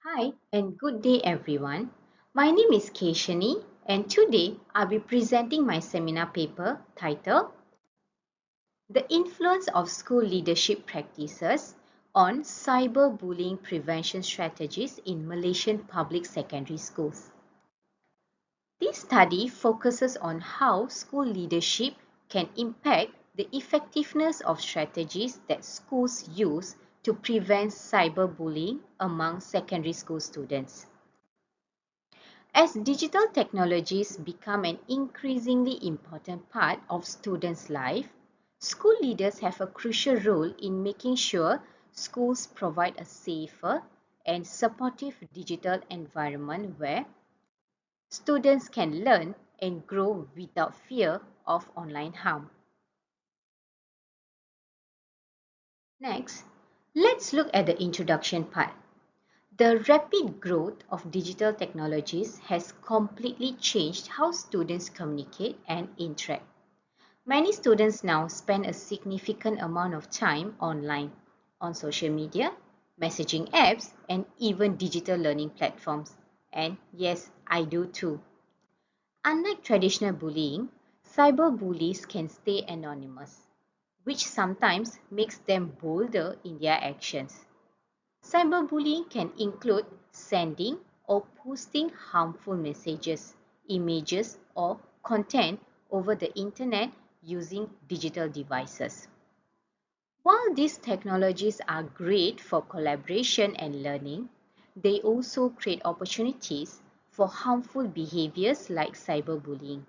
Hi and good day everyone. My name is Keyshani and today I'll be presenting my seminar paper titled The Influence of School Leadership Practices on Cyberbullying Prevention Strategies in Malaysian Public Secondary Schools. This study focuses on how school leadership can impact the effectiveness of strategies that schools use to prevent cyberbullying among secondary school students. As digital technologies become an increasingly important part of students' life, school leaders have a crucial role in making sure schools provide a safer and supportive digital environment where students can learn and grow without fear of online harm. Next, let's look at the introduction part. The rapid growth of digital technologies has completely changed how students communicate and interact. Many students now spend a significant amount of time online, on social media, messaging apps, and even digital learning platforms. And yes, I do too. Unlike traditional bullying, cyberbullies can stay anonymous, which sometimes makes them bolder in their actions. Cyberbullying can include sending or posting harmful messages, images, or content over the internet using digital devices. While these technologies are great for collaboration and learning, they also create opportunities for harmful behaviors like cyberbullying.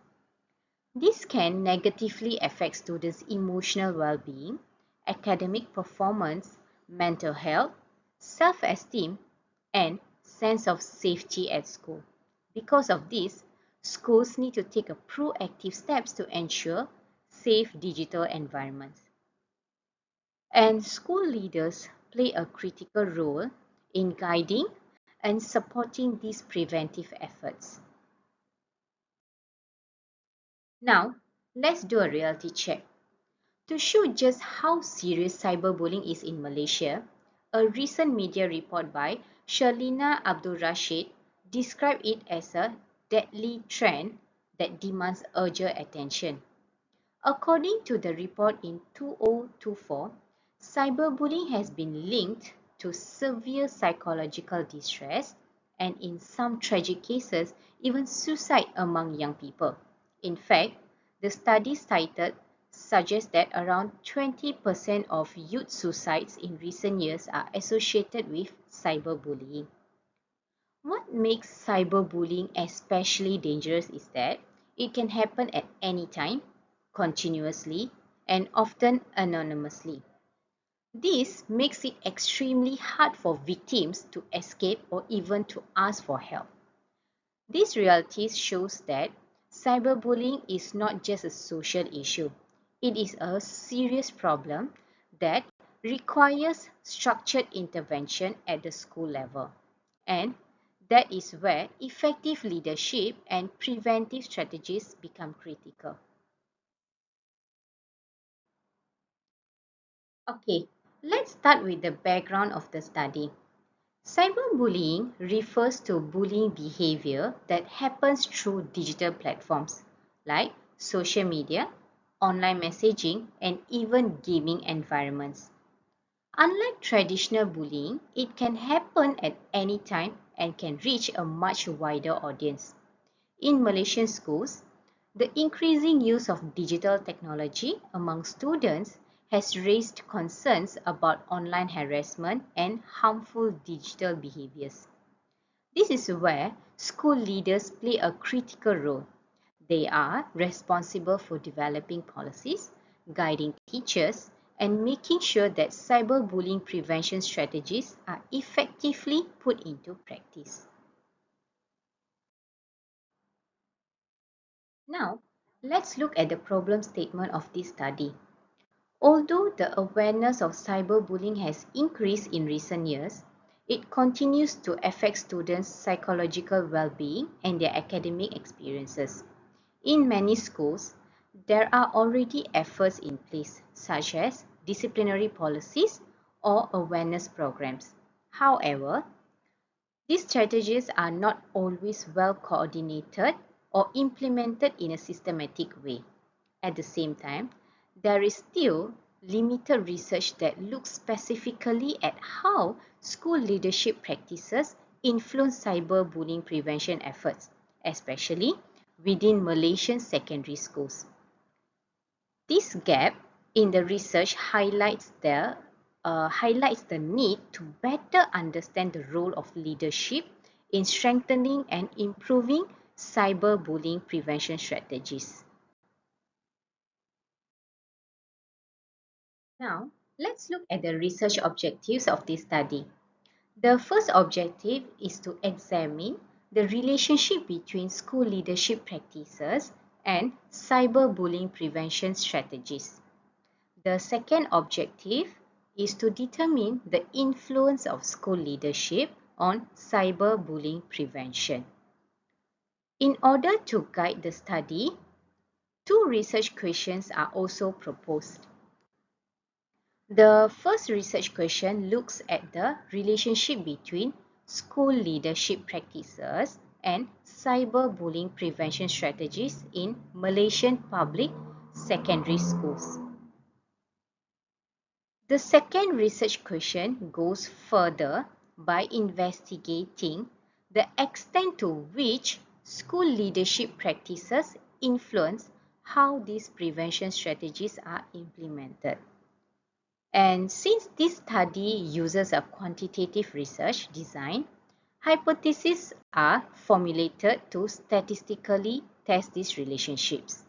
This can negatively affect students' emotional well-being, academic performance, mental health, self-esteem, and sense of safety at school. Because of this, schools need to take a proactive steps to ensure safe digital environments. And school leaders play a critical role in guiding and supporting these preventive efforts. Now, let's do a reality check. To show just how serious cyberbullying is in Malaysia, a recent media report by Sherlina Abdul Rashid described it as a deadly trend that demands urgent attention. According to the report in 2024, cyberbullying has been linked to severe psychological distress and in some tragic cases, even suicide among young people. In fact, the study cited suggests that around 20% of youth suicides in recent years are associated with cyberbullying. What makes cyberbullying especially dangerous is that it can happen at any time, continuously, and often anonymously. This makes it extremely hard for victims to escape or even to ask for help. This reality shows that cyberbullying is not just a social issue. It is a serious problem that requires structured intervention at the school level. And that is where effective leadership and preventive strategies become critical. Okay, let's start with the background of the study. Cyberbullying refers to bullying behavior that happens through digital platforms like social media, online messaging, and even gaming environments. Unlike traditional bullying, it can happen at any time and can reach a much wider audience. In Malaysian schools, the increasing use of digital technology among students has raised concerns about online harassment and harmful digital behaviors. This is where school leaders play a critical role. They are responsible for developing policies, guiding teachers, and making sure that cyberbullying prevention strategies are effectively put into practice. Now, let's look at the problem statement of this study. Although the awareness of cyberbullying has increased in recent years, it continues to affect students' psychological well-being and their academic experiences. In many schools, there are already efforts in place, such as disciplinary policies or awareness programs. However, These strategies are not always well coordinated or implemented in a systematic way. At the same time, there is still limited research that looks specifically at how school leadership practices influence cyberbullying prevention efforts, especially within Malaysian secondary schools. This gap in the research highlights the need to better understand the role of leadership in strengthening and improving cyberbullying prevention strategies. Now, let's look at the research objectives of this study. The first objective is to examine the relationship between school leadership practices and cyberbullying prevention strategies. The second objective is to determine the influence of school leadership on cyberbullying prevention. In order to guide the study, two research questions are also proposed. The first research question looks at the relationship between school leadership practices and cyberbullying prevention strategies in Malaysian public secondary schools. The second research question goes further by investigating the extent to which school leadership practices influence how these prevention strategies are implemented. And since this study uses a quantitative research design, hypotheses are formulated to statistically test these relationships.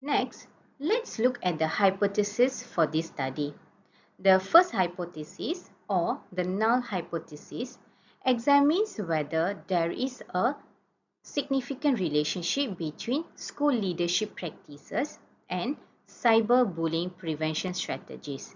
Next, let's look at the hypothesis for this study. The first hypothesis, or the null hypothesis, examines whether there is a significant relationship between school leadership practices and cyberbullying prevention strategies.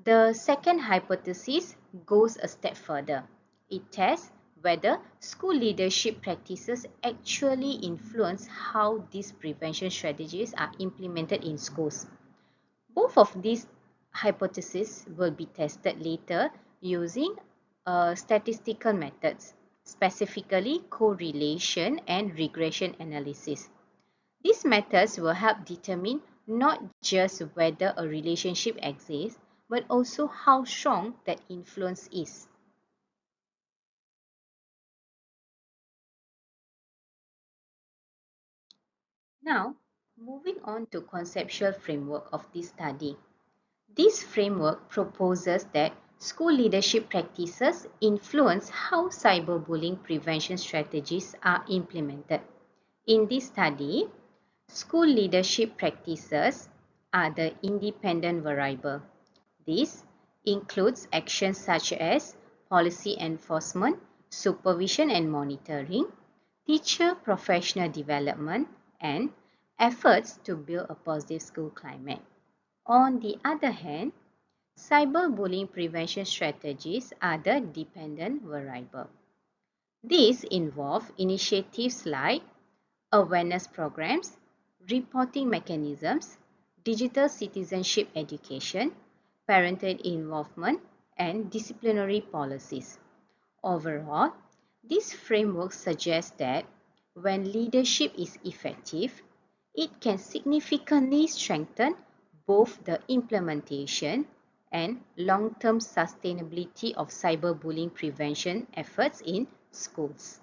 The second hypothesis goes a step further. It tests whether school leadership practices actually influence how these prevention strategies are implemented in schools. Both of these hypotheses will be tested later using statistical methods, specifically correlation and regression analysis. These methods will help determine not just whether a relationship exists, but also how strong that influence is. Now, moving on to conceptual framework of this study. This framework proposes that school leadership practices influence how cyberbullying prevention strategies are implemented. In this study, school leadership practices are the independent variable. This includes actions such as policy enforcement, supervision and monitoring, teacher professional development, and efforts to build a positive school climate. On the other hand, cyberbullying prevention strategies are the dependent variable. These involve initiatives like awareness programs, reporting mechanisms, digital citizenship education, parental involvement, and disciplinary policies. Overall, this framework suggests that when leadership is effective, it can significantly strengthen both the implementation and long-term sustainability of cyberbullying prevention efforts in schools.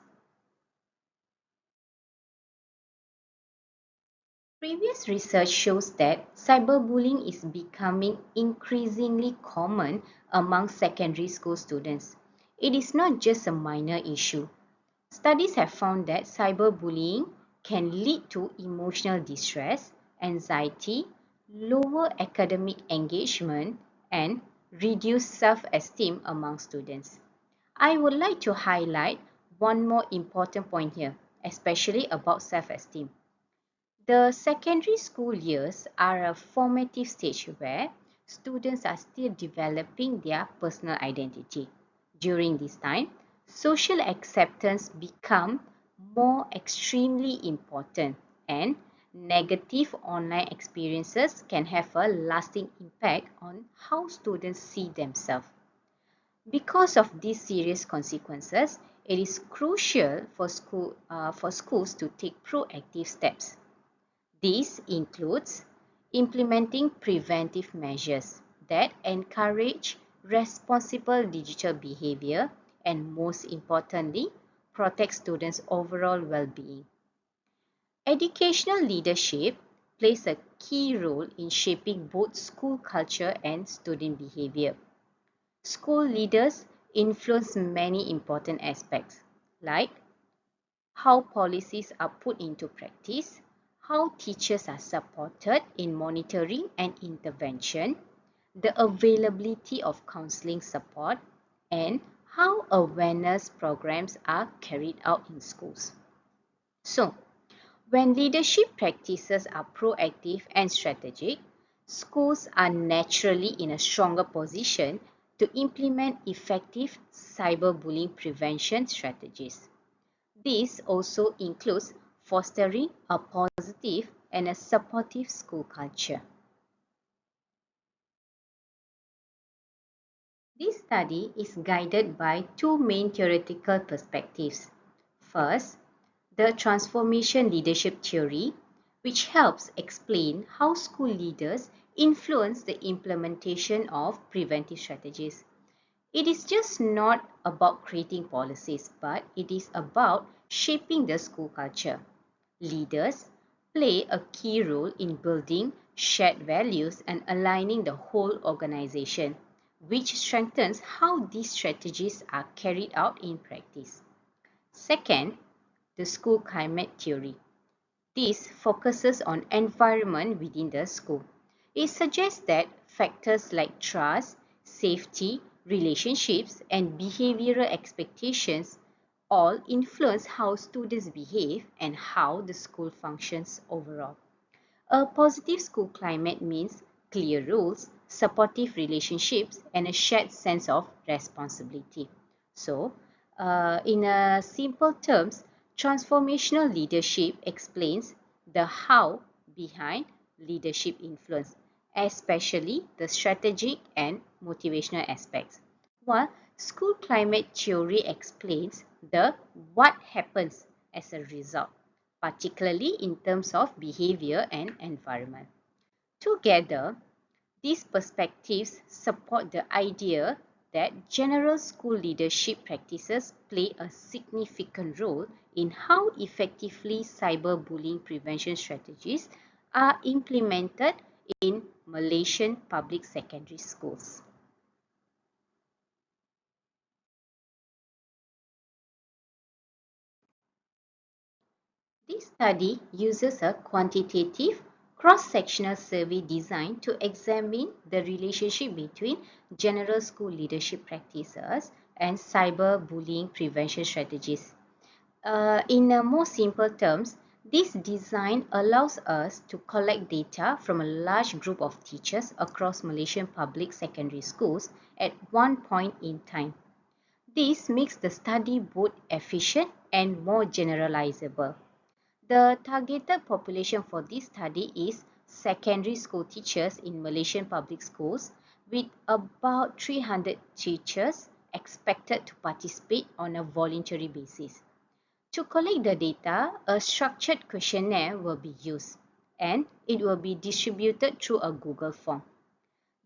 Previous research shows that cyberbullying is becoming increasingly common among secondary school students. It is not just a minor issue. Studies have found that cyberbullying can lead to emotional distress, anxiety, lower academic engagement, and reduced self-esteem among students. I would like to highlight one more important point here, especially about self-esteem. The secondary school years are a formative stage where students are still developing their personal identity. During this time, social acceptance becomes more extremely important, and negative online experiences can have a lasting impact on how students see themselves. Because of these serious consequences, it is crucial for schools to take proactive steps. This includes implementing preventive measures that encourage responsible digital behavior and, most importantly, protect students' overall well-being. Educational leadership plays a key role in shaping both school culture and student behavior. School leaders influence many important aspects, like how policies are put into practice, how teachers are supported in monitoring and intervention, the availability of counseling support, and how awareness programs are carried out in schools. So, when leadership practices are proactive and strategic, schools are naturally in a stronger position to implement effective cyberbullying prevention strategies. This also includes fostering a positive and a supportive school culture. This study is guided by two main theoretical perspectives. First, the transformation leadership theory, which helps explain how school leaders influence the implementation of preventive strategies. It is just not about creating policies, but it is about shaping the school culture. Leaders play a key role in building shared values and aligning the whole organization, which strengthens how these strategies are carried out in practice. Second, the school climate theory. This focuses on environment within the school. It suggests that factors like trust, safety, relationships, and behavioral expectations all influence how students behave and how the school functions overall. A positive school climate means clear rules, supportive relationships, and a shared sense of responsibility. So, in simple terms, transformational leadership explains the how behind leadership influence, especially the strategic and motivational aspects. While school climate theory explains the what happens as a result, particularly in terms of behavior and environment. Together, these perspectives support the idea that general school leadership practices play a significant role in how effectively cyberbullying prevention strategies are implemented in Malaysian public secondary schools. This study uses a quantitative cross-sectional survey designed to examine the relationship between general school leadership practices and cyberbullying prevention strategies. In more simple terms, this design allows us to collect data from a large group of teachers across Malaysian public secondary schools at one point in time. This makes the study both efficient and more generalizable. The targeted population for this study is secondary school teachers in Malaysian public schools, with about 300 teachers expected to participate on a voluntary basis. To collect the data, a structured questionnaire will be used, and it will be distributed through a Google form.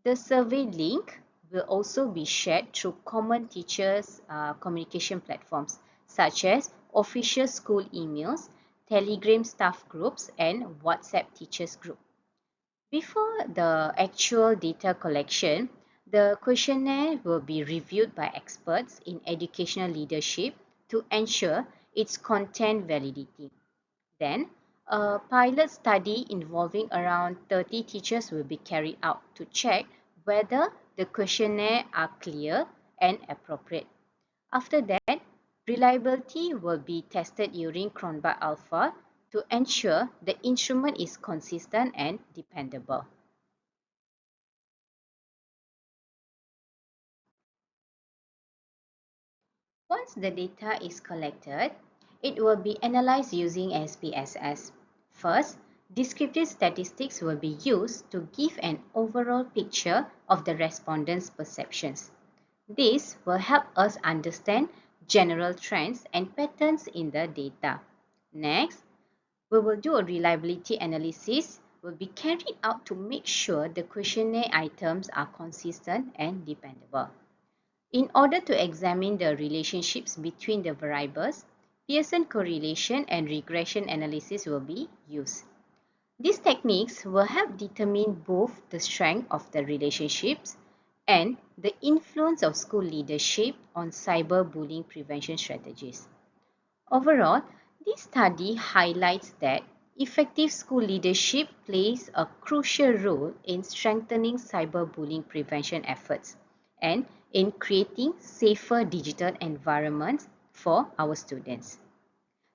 The survey link will also be shared through common teachers' communication platforms such as official school emails, Telegram staff groups, and WhatsApp teachers group. Before the actual data collection, the questionnaire will be reviewed by experts in educational leadership to ensure its content validity. Then, a pilot study involving around 30 teachers will be carried out to check whether the questionnaire are clear and appropriate. After that, reliability will be tested using Cronbach Alpha to ensure the instrument is consistent and dependable. Once the data is collected, it will be analyzed using SPSS. First, descriptive statistics will be used to give an overall picture of the respondents' perceptions. This will help us understand general trends and patterns in the data. Next, we will do a reliability analysis will be carried out to make sure the questionnaire items are consistent and dependable. In order to examine the relationships between the variables, Pearson correlation and regression analysis will be used. These techniques will help determine both the strength of the relationships and the influence of school leadership on cyberbullying prevention strategies. Overall, this study highlights that effective school leadership plays a crucial role in strengthening cyberbullying prevention efforts and in creating safer digital environments for our students.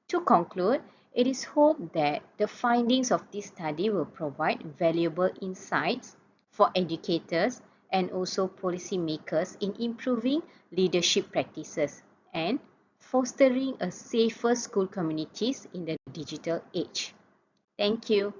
To conclude, it is hoped that the findings of this study will provide valuable insights for educators and also policymakers in improving leadership practices and fostering a safer school communities in the digital age. Thank you.